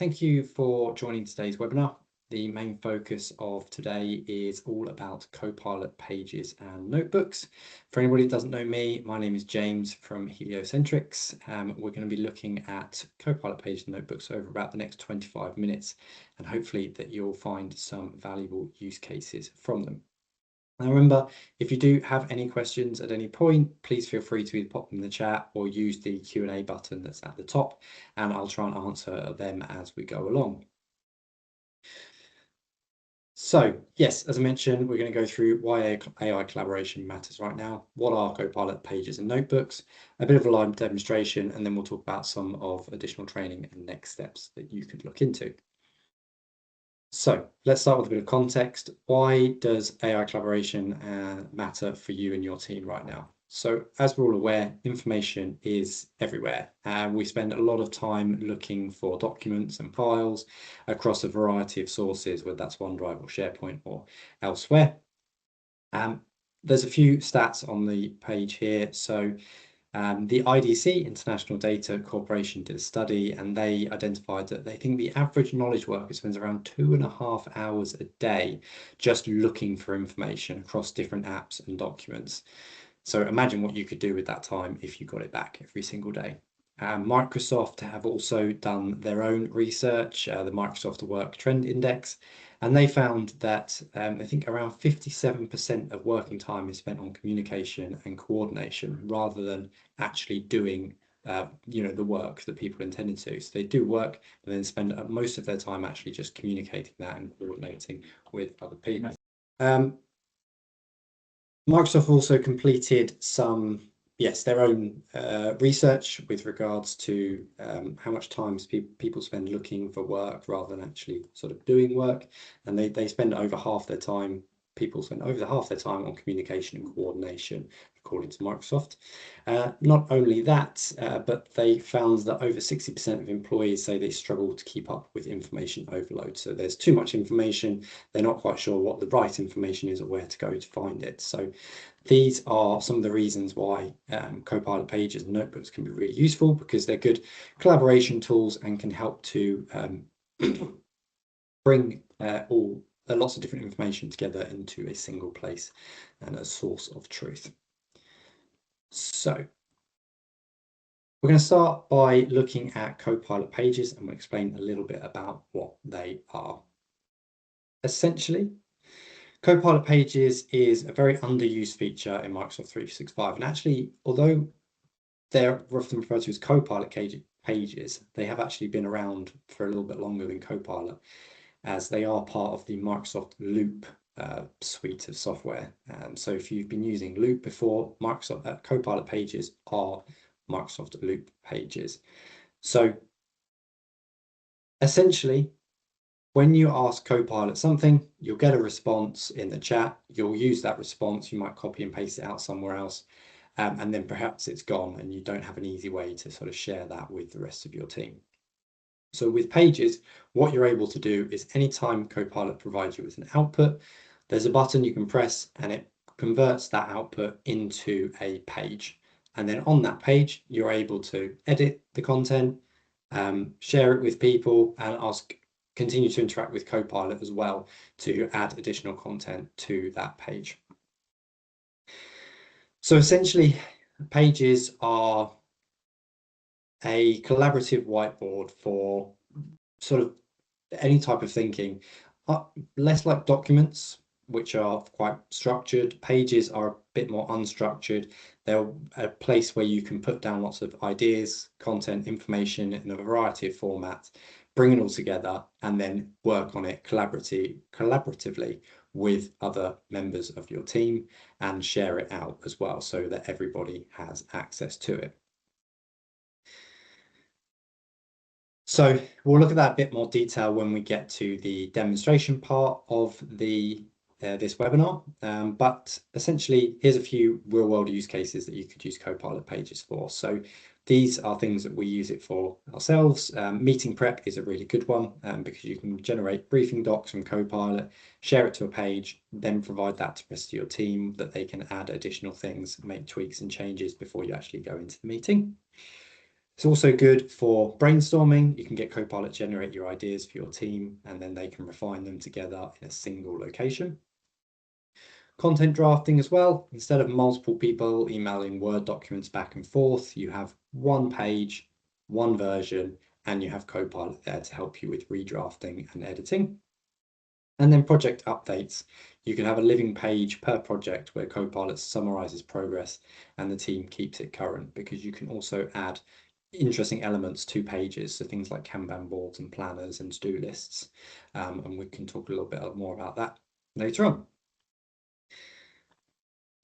Thank you for joining today's webinar. The main focus of today is all about Copilot pages and notebooks. For anybody that doesn't know me, my name is James from Heliocentrics. We're going to be looking at Copilot pages and notebooks over about the next 25 minutes, and hopefully that you'll find some valuable use cases from them. Now remember, if you do have any questions at any point, please feel free to either pop them in the chat or use the Q&A button that's at the top, and I'll try and answer them as we go along. So yes, as I mentioned, we're going to go through why AI collaboration matters right now, what are Copilot pages and notebooks, a bit of a live demonstration, and then we'll talk about some of additional training and next steps that you could look into. So let's start with a bit of context. Why does AI collaboration matter for you and your team right now? So as we're all aware, information is everywhere. We spend a lot of time looking for documents and files across a variety of sources, whether that's OneDrive or SharePoint or elsewhere. There's a few stats on the page here. So the IDC, International Data Corporation, did a study, and they identified that they think the average knowledge worker spends around 2.5 hours a day just looking for information across different apps and documents. So imagine what you could do with that time if you got it back every single day. Microsoft have also done their own research, the Microsoft Work Trend Index, and they found that I think around 57% of working time is spent on communication and coordination rather than actually doing the work that people intended to. So they do work, but then spend most of their time actually just communicating that and coordinating with other people. Microsoft also completed their own research with regards to how much time people spend looking for work rather than actually sort of doing work. And they spend over half their time, people spend over half their time on communication and coordination, according to Microsoft. Not only that, but they found that over 60% of employees say they struggle to keep up with information overload. So there's too much information. They're not quite sure what the right information is or where to go to find it. So these are some of the reasons why Copilot pages and notebooks can be really useful, because they're good collaboration tools and can help to bring lots of different information together into a single place and a source of truth. So we're going to start by looking at Copilot pages, and we'll explain a little bit about what they are. Essentially, Copilot pages is a very underused feature in Microsoft 365, and actually, although they're often referred to as Copilot pages, they have actually been around for a little bit longer than Copilot, as they are part of the Microsoft Loop suite of software. So if you've been using Loop before, Microsoft Copilot pages are Microsoft Loop pages. So essentially, when you ask Copilot something, you'll get a response in the chat. You'll use that response. You might copy and paste it out somewhere else, and then perhaps it's gone and you don't have an easy way to sort of share that with the rest of your team. So with pages, what you're able to do is anytime Copilot provides you with an output, there's a button you can press and it converts that output into a page. And then on that page, you're able to edit the content, share it with people, and continue to interact with Copilot as well to add additional content to that page. So essentially, pages are a collaborative whiteboard for sort of any type of thinking, less like documents, which are quite structured. Pages are a bit more unstructured. They're a place where you can put down lots of ideas, content, information in a variety of formats, bring it all together, and then work on it collaboratively with other members of your team and share it out as well, so that everybody has access to it. So we'll look at that a bit more detail when we get to the demonstration part of this webinar. But essentially, here's a few real-world use cases that you could use Copilot pages for. So these are things that we use it for ourselves. Meeting prep is a really good one because you can generate briefing docs from Copilot, share it to a page, then provide that to the rest of your team that they can add additional things, make tweaks and changes before you actually go into the meeting. It's also good for brainstorming. You can get Copilot to generate your ideas for your team, and then they can refine them together in a single location. Content drafting as well. Instead of multiple people emailing Word documents back and forth, you have one page, one version, and you have Copilot there to help you with redrafting and editing. And then project updates. You can have a living page per project where Copilot summarizes progress and the team keeps it current, because you can also add interesting elements to pages, so things like Kanban boards and planners and to-do lists, and we can talk a little bit more about that later on.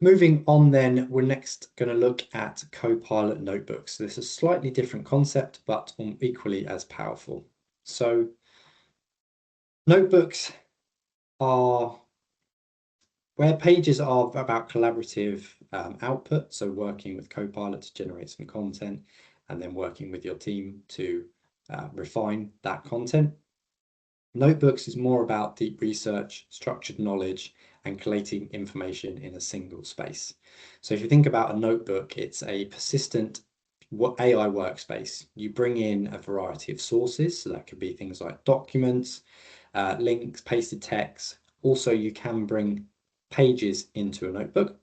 Moving on then, we're next going to look at Copilot notebooks. So this is a slightly different concept, but equally as powerful. So notebooks are where pages are about collaborative output, so working with Copilot to generate some content and then working with your team to refine that content. Notebooks is more about deep research, structured knowledge, and collating information in a single space. So if you think about a notebook, it's a persistent AI workspace. You bring in a variety of sources, so that could be things like documents, links, pasted text. Also, you can bring pages into a notebook.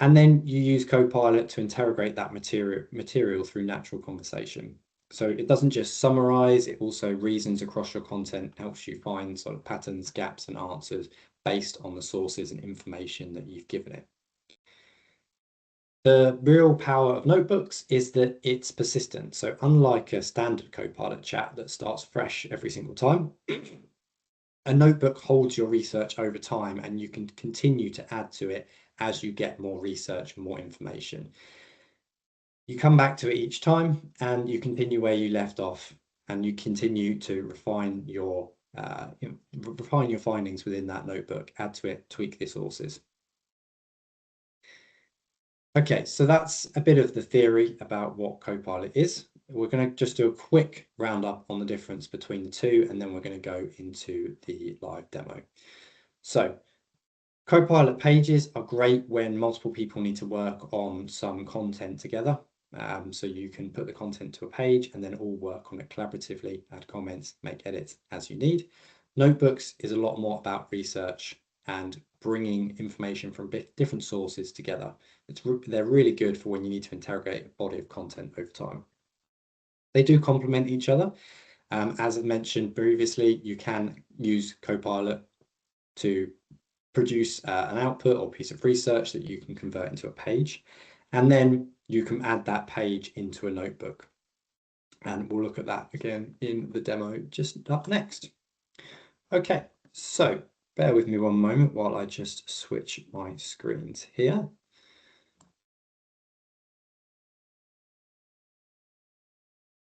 And then you use Copilot to interrogate that material through natural conversation. So it doesn't just summarize, it also reasons across your content, helps you find sort of patterns, gaps, and answers based on the sources and information that you've given it. The real power of notebooks is that it's persistent. So unlike a standard Copilot chat that starts fresh every single time, a notebook holds your research over time, and you can continue to add to it as you get more research and more information. You come back to it each time and you continue where you left off, and you continue to refine your findings within that notebook, add to it, tweak the sources. Okay, so that's a bit of the theory about what Copilot is. We're going to just do a quick roundup on the difference between the two, and then we're going to go into the live demo. So Copilot pages are great when multiple people need to work on some content together. So you can put the content to a page and then all work on it collaboratively, add comments, make edits as you need. Notebooks is a lot more about research and bringing information from different sources together. They're really good for when you need to interrogate a body of content over time. They do complement each other. As I mentioned previously, you can use Copilot to produce an output or piece of research that you can convert into a page, and then you can add that page into a notebook. And we'll look at that again in the demo just up next. Okay, so bear with me one moment while I just switch my screens here.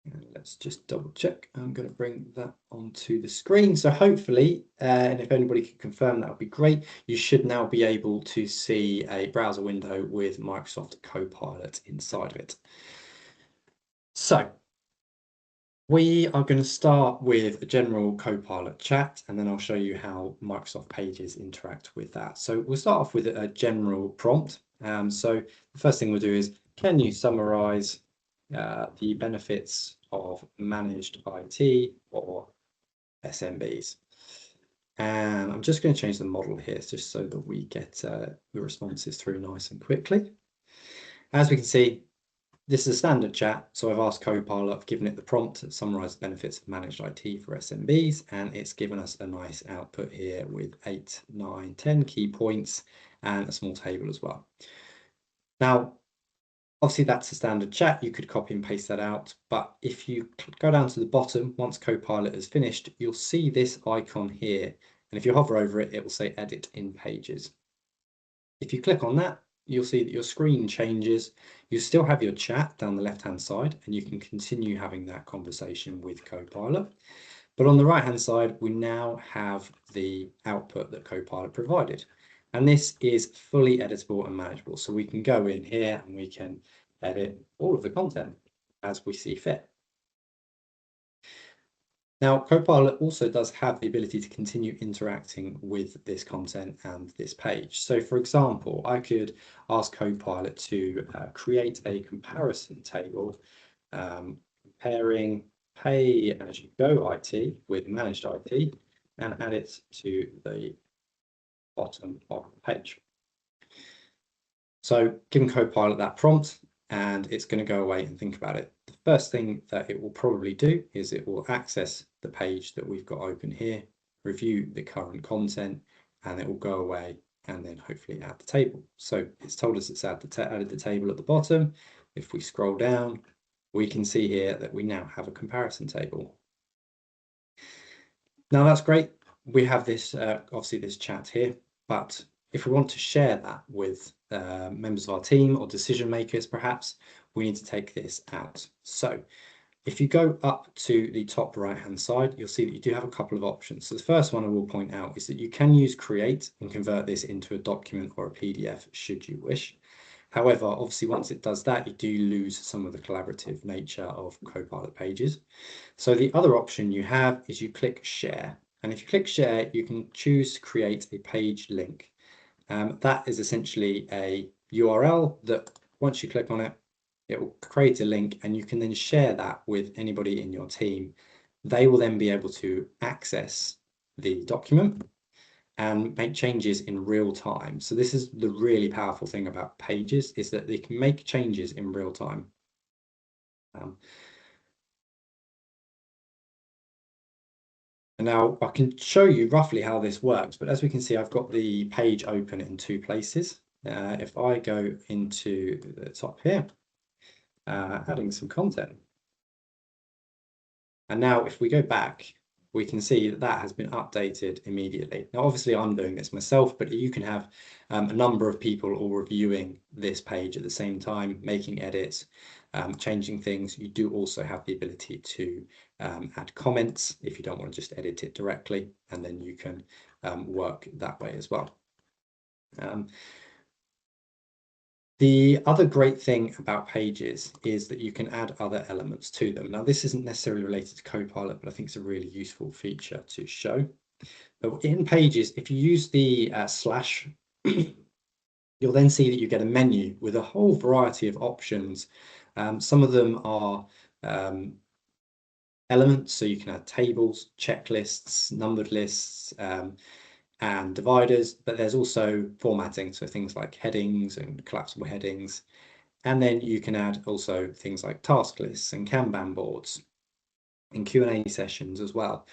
And let's just double check. I'm going to bring that onto the screen. So hopefully, and if anybody can confirm, that would be great. You should now be able to see a browser window with Microsoft Copilot inside of it. So we are going to start with a general Copilot chat, and then I'll show you how Microsoft Pages interact with that. So we'll start off with a general prompt. So the first thing we'll do is, can you summarize the benefits of managed IT or SMBs? And I'm just going to change the model here just so that we get the responses through nice and quickly. As we can see, this is a standard chat. So I've asked Copilot, I've given it the prompt to summarize the benefits of managed IT for SMBs, and it's given us a nice output here with 8, 9, 10 key points and a small table as well. Now, obviously, that's a standard chat. You could copy and paste that out. But if you go down to the bottom, once Copilot is finished, you'll see this icon here. And if you hover over it, it will say Edit in Pages. If you click on that, you'll see that your screen changes. You still have your chat down the left-hand side, and you can continue having that conversation with Copilot. But on the right-hand side, we now have the output that Copilot provided. And this is fully editable and manageable. So we can go in here and we can edit all of the content as we see fit. Now, Copilot also does have the ability to continue interacting with this content and this page. So for example, I could ask Copilot to create a comparison table Pairing pay as you go IT with managed IT and add it to the bottom of the page. So giving Copilot that prompt and it's going to go away and think about it. The first thing that it will probably do is it will access the page that we've got open here, review the current content, and it will go away and then hopefully add the table. So it's told us it's added the table at the bottom. If we scroll down, we can see here that we now have a comparison table. Now that's great. We have this, obviously this chat here, but if we want to share that with members of our team or decision makers, perhaps, we need to take this out. So if you go up to the top right-hand side, you'll see that you do have a couple of options. So the first one I will point out is that you can use Create and convert this into a document or a PDF should you wish. However, obviously, once it does that, you do lose some of the collaborative nature of Copilot pages. So the other option you have is you click Share. And if you click Share, you can choose to create a page link. That is essentially a URL that once you click on it, it will create a link and you can then share that with anybody in your team. They will then be able to access the document and make changes in real time. So this is the really powerful thing about pages, is that they can make changes in real time. And now I can show you roughly how this works, but as we can see, I've got the page open in two places. If I go into the top here, adding some content. And now if we go back, we can see that that has been updated immediately. Now, obviously I'm doing this myself, but you can have a number of people all reviewing this page at the same time, making edits, changing things. You do also have the ability to add comments if you don't want to just edit it directly, and then you can work that way as well. The other great thing about pages is that you can add other elements to them. Now, this isn't necessarily related to Copilot, but I think it's a really useful feature to show. But in pages, if you use the slash, you'll then see that you get a menu with a whole variety of options. Some of them are elements, so you can add tables, checklists, numbered lists, and dividers, but there's also formatting, so things like headings and collapsible headings. And then you can add also things like task lists and Kanban boards and Q&A sessions as well.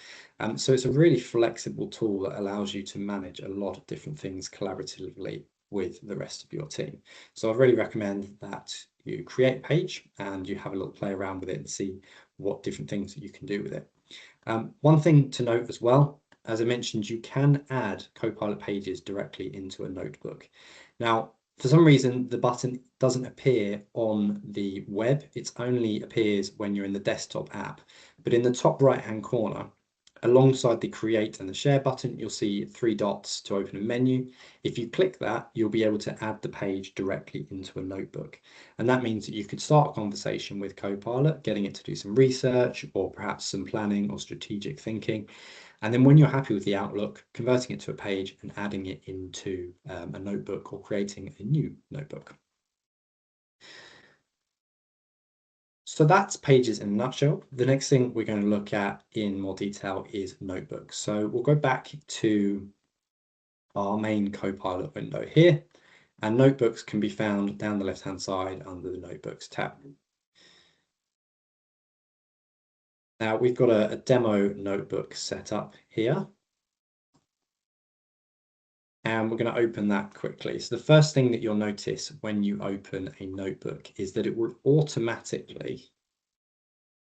So it's a really flexible tool that allows you to manage a lot of different things collaboratively with the rest of your team. So I really recommend that you create a page and you have a little play around with it and see what different things that you can do with it. One thing to note as well, as I mentioned, you can add Copilot pages directly into a notebook. Now, for some reason, the button doesn't appear on the web. It only appears when you're in the desktop app. But in the top right-hand corner, alongside the Create and the Share button, you'll see three dots to open a menu. If you click that, you'll be able to add the page directly into a notebook. And that means that you could start a conversation with Copilot, getting it to do some research or perhaps some planning or strategic thinking. And then when you're happy with the outlook, converting it to a page and adding it into a notebook or creating a new notebook. So that's pages in a nutshell. The next thing we're going to look at in more detail is notebooks. So we'll go back to our main Copilot window here, and notebooks can be found down the left-hand side under the Notebooks tab. Now we've got a demo notebook set up here. And we're going to open that quickly. So the first thing that you'll notice when you open a notebook is that it will automatically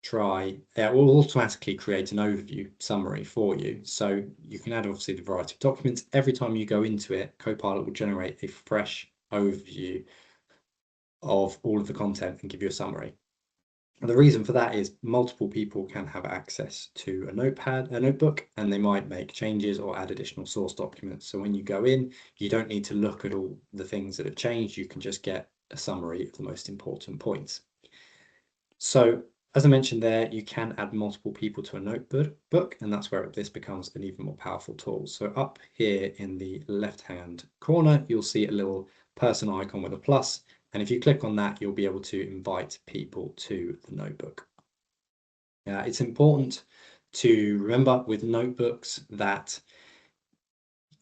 create an overview summary for you. So you can add obviously the variety of documents. Every time you go into it, Copilot will generate a fresh overview of all of the content and give you a summary. And the reason for that is multiple people can have access to a notebook, and they might make changes or add additional source documents. So when you go in, you don't need to look at all the things that have changed. You can just get a summary of the most important points. So as I mentioned there, you can add multiple people to a notebook, and that's where this becomes an even more powerful tool. So up here in the left-hand corner, you'll see a little person icon with a plus, And if you click on that, you'll be able to invite people to the notebook. It's important to remember with notebooks that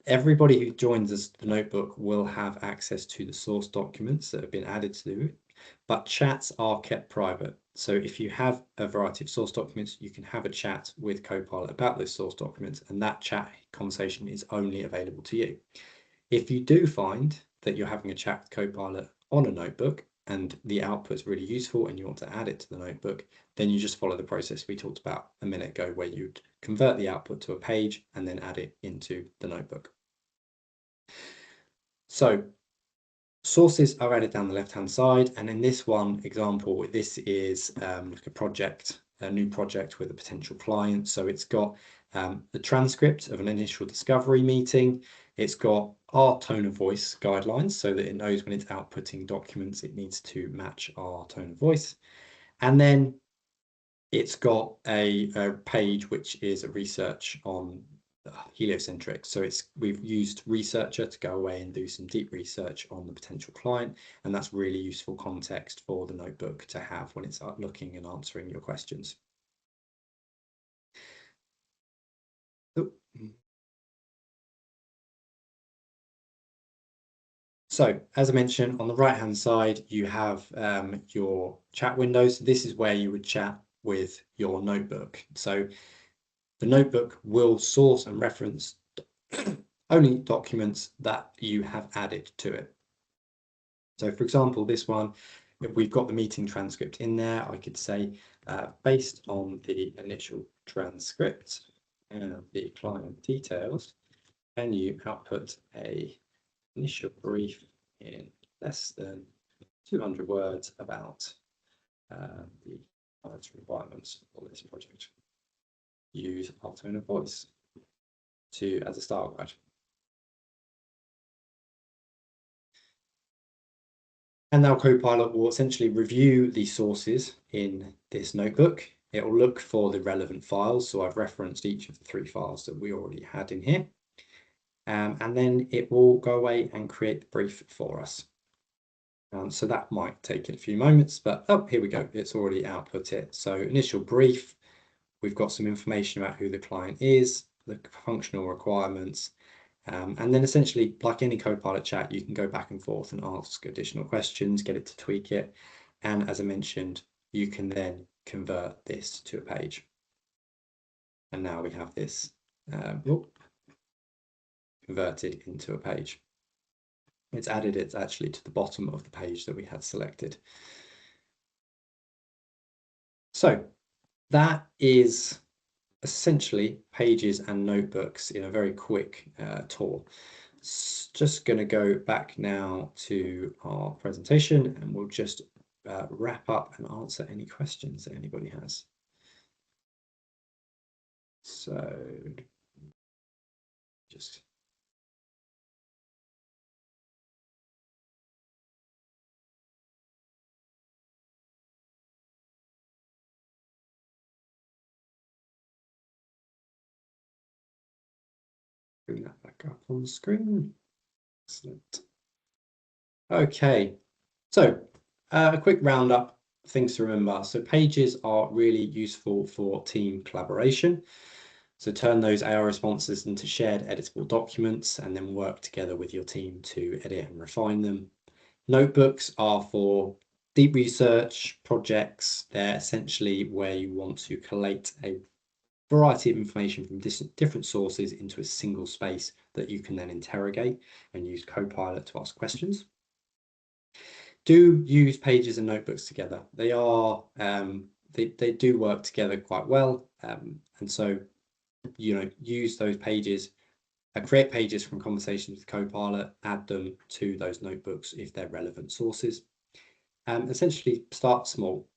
everybody who joins us, the notebook, will have access to the source documents that have been added to it, but chats are kept private. So if you have a variety of source documents, you can have a chat with Copilot about those source documents, and that chat conversation is only available to you. If you do find that you're having a chat with Copilot on a notebook and the output's really useful and you want to add it to the notebook, then you just follow the process we talked about a minute ago, where you'd convert the output to a page and then add it into the notebook. So sources are added down the left-hand side, and in this one example, this is like a new project with a potential client. So it's got the transcript of an initial discovery meeting. It's got our tone of voice guidelines so that it knows when it's outputting documents, it needs to match our tone of voice. And then it's got a page which is a research on heliocentric. So we've used researcher to go away and do some deep research on the potential client, and that's really useful context for the notebook to have when it's looking and answering your questions. So as I mentioned, on the right hand side you have your chat windows. This is where you would chat with your notebook. So the notebook will source and reference only documents that you have added to it. So for example, this one, if we've got the meeting transcript in there, I could say, based on the initial transcript and the client details, can you output a initial brief in less than 200 words about the client's requirements for this project? Use our tone of voice as a style guide. And now Copilot will essentially review the sources in this notebook. It will look for the relevant files. So I've referenced each of the 3 files that we already had in here. And then it will go away and create the brief for us. So that might take a few moments, but here we go. It's already output it. So initial brief, we've got some information about who the client is, the functional requirements, and then essentially, like any Copilot chat, you can go back and forth and ask additional questions, get it to tweak it. And as I mentioned, you can then convert this to a page. And now we have this converted into a page. It's added it actually to the bottom of the page that we had selected. So that is essentially pages and notebooks in a very quick tour. Just going to go back now to our presentation, and we'll just wrap up and answer any questions that anybody has. So just bring that back up on the screen. Excellent. Okay, so a quick roundup, things to remember. So pages are really useful for team collaboration. So turn those AI responses into shared editable documents and then work together with your team to edit and refine them. Notebooks are for deep research projects. They're essentially where you want to collate a variety of information from different sources into a single space that you can then interrogate and use Copilot to ask questions. Do use pages and notebooks together. They are they do work together quite well, and so use those pages, create pages from conversations with Copilot, add them to those notebooks if they're relevant sources. Essentially start small.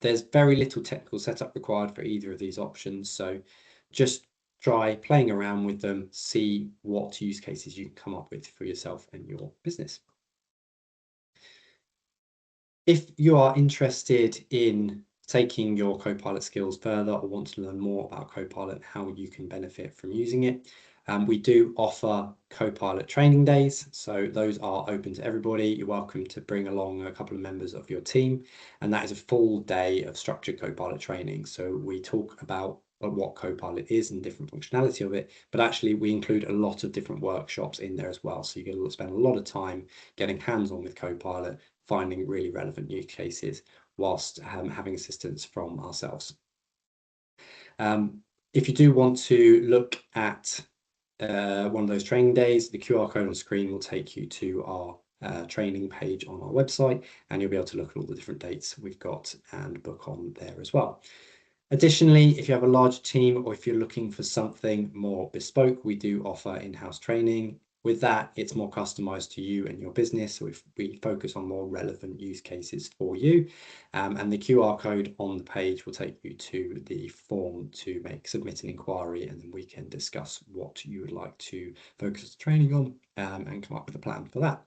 There's very little technical setup required for either of these options, so just try playing around with them, see what use cases you can come up with for yourself and your business. If you are interested in taking your Copilot skills further or want to learn more about Copilot and how you can benefit from using it. We do offer Copilot training days, so those are open to everybody. You're welcome to bring along a couple of members of your team, and that is a full day of structured Copilot training. So we talk about what Copilot is and different functionality of it, but actually we include a lot of different workshops in there as well. So you're going to spend a lot of time getting hands-on with Copilot, finding really relevant use cases whilst having assistance from ourselves. If you do want to look at one of those training days, the QR code on screen will take you to our training page on our website, and you'll be able to look at all the different dates we've got and book on there as well. Additionally, if you have a large team or if you're looking for something more bespoke, we do offer in-house training. With that, it's more customized to you and your business. So we focus on more relevant use cases for you. And the QR code on the page will take you to the form to submit an inquiry, and then we can discuss what you would like to focus the training on and come up with a plan for that.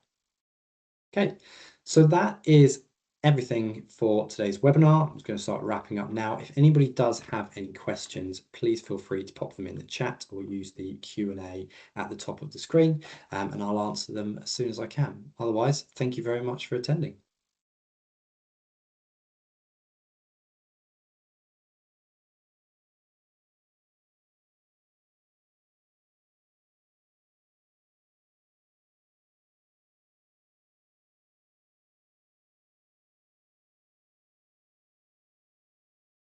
Okay, so that is everything for today's webinar. I'm just going to start wrapping up now. If anybody does have any questions, please feel free to pop them in the chat or use the Q&A at the top of the screen, and I'll answer them as soon as I can. Otherwise, thank you very much for attending.